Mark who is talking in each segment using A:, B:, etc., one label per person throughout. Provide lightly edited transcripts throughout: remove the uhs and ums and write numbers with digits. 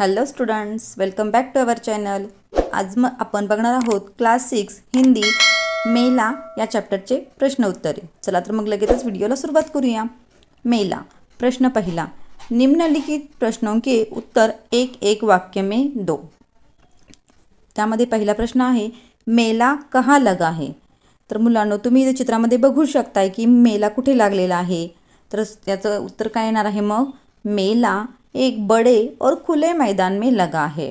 A: Hello students, welcome back to our channel. आज आपण बघणार आहोत क्लास 6 हिंदी मेला या चॅप्टरचे प्रश्न उत्तरे। चला तर मग लगेचच व्हिडिओला सुरुवात करूया। मेला प्रश्न पहिला, निम्नलिखित प्रश्नों के उत्तर एक एक वाक्य में दो। त्यामध्ये पहिला प्रश्न आहे, मेला कहाँ लगा है। तर मुलांनो, तुम्ही इथे चित्रामध्ये बघू शकताय की मेला कुठे लागलेला आहे। तर याचं उत्तर काय येणार आहे मग, मेला एक बड़े और खुले मैदान में लगा है।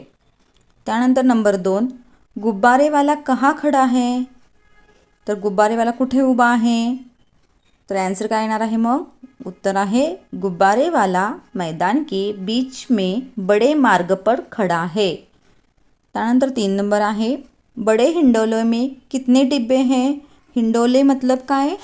A: त्यानंतर नंबर 2, गुब्बारे वाला कहाँ खड़ा है। तर गुब्बारे वाला कुठे उभा आहे। तर आंसर काय येणार आहे मग, उत्तर आहे गुब्बारे वाला मैदान के बीच में बड़े मार्ग पर खड़ा है। त्यानंतर 3 नंबर आहे, बड़े हिंडोले में कितने डिब्बे हैं। हिंडोले मतलब काय,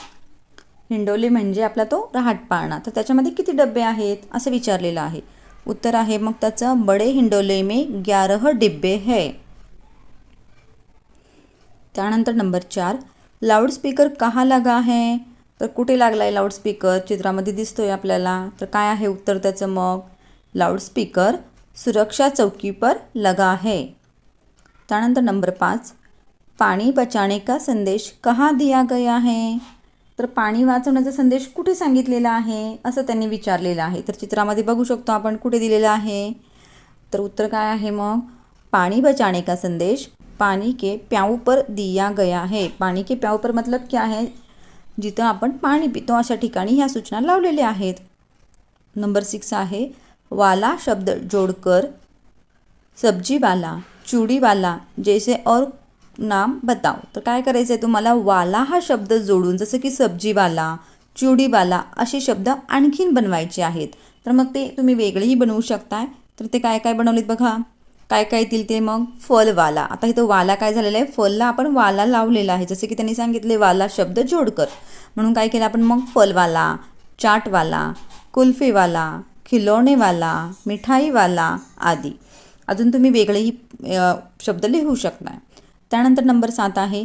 A: हिंडोले म्हणजे आपला तो रहाटपाळणा, तर त्याच्यामध्ये किती डब्बे आहेत असं विचारलेलं आहे। उत्तर आहे मग त्याचं, बड़े हिंडोले में 11 डिब्बे है। त्यानंतर नंबर 4, लाउडस्पीकर कहाँ लगा है। तर कुठे लागलाय लाउडस्पीकर, चित्रामध्ये दिसतोय आपल्याला। तर काय आहे उत्तर त्याचं मग, लाउडस्पीकर सुरक्षा चौकी पर लगा है। त्यानंतर नंबर 5, पानी बचाने का संदेश कहाँ दिया गया है। तर पाणी वाचवण्याचा संदेश कुठे सांगितलेला आहे असं त्यांनी विचारलेलं आहे। तर चित्रामध्ये बघू शकतो आपण कुठे दिलेला आहे। तर उत्तर काय आहे मग, पानी बचाने का संदेश पानी के प्याऊ पर दिया गया है। पानी के प्याऊ पर मतलब क्या है, जिथं आपण पाणी पितो अशा ठिकाणी ह्या सूचना लावलेल्या आहेत। नंबर 6 आहे, वाला शब्द जोड़कर सब्जी वाला, चूड़ी वाला जैसे और नाम बताओ। तर काय करायचं आहे तुम्हाला, वाला हा शब्द जोडून जसं की सब्जीवाला, चुडीवाला असे शब्द आणखीन बनवायचे आहेत। तर मग ते तुम्ही वेगळेही बनवू शकताय। तर ते काय काय बनवलेत बघा, काय काय येतील ते मग, फलवाला। आता इथं वाला काय झालेला आहे, फलला आपण वाला लावलेला आहे, जसे की त्यांनी सांगितले वाला शब्द जोडकर, म्हणून काय केलं आपण मग, फलवाला, चाटवाला, कुल्फीवाला, खिलौनेवाला, मिठाईवाला आदी। अजून तुम्ही वेगळेही शब्द लिहू शकता। त्यानंतर नंबर 7 आहे,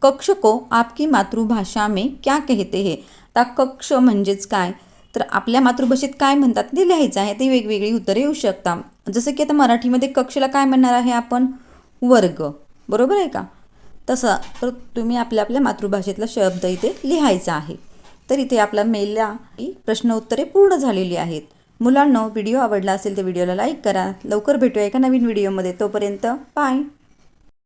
A: कक्ष को आपकी मातृभाषा में क्या कहते हैं। आता कक्ष म्हणजेच काय, तर आपल्या मातृभाषेत काय म्हणतात ते लिहायचं आहे। ते वेगवेगळी उत्तरे येऊ शकतात। जसं की आता मराठीमध्ये कक्षला काय म्हणणार आहे आपण, वर्ग, बरोबर आहे का। तसं तर तुम्ही आपल्या आपल्या मातृभाषेतला शब्द इथे लिहायचा आहे। तर इथे आपला मेला प्रश्न उत्तरे पूर्ण झालेली आहेत। मुलांनो, व्हिडिओ आवडला असेल तर व्हिडिओला लाईक करा। लवकर भेटूया एका नवीन व्हिडिओमध्ये, तोपर्यंत बाय।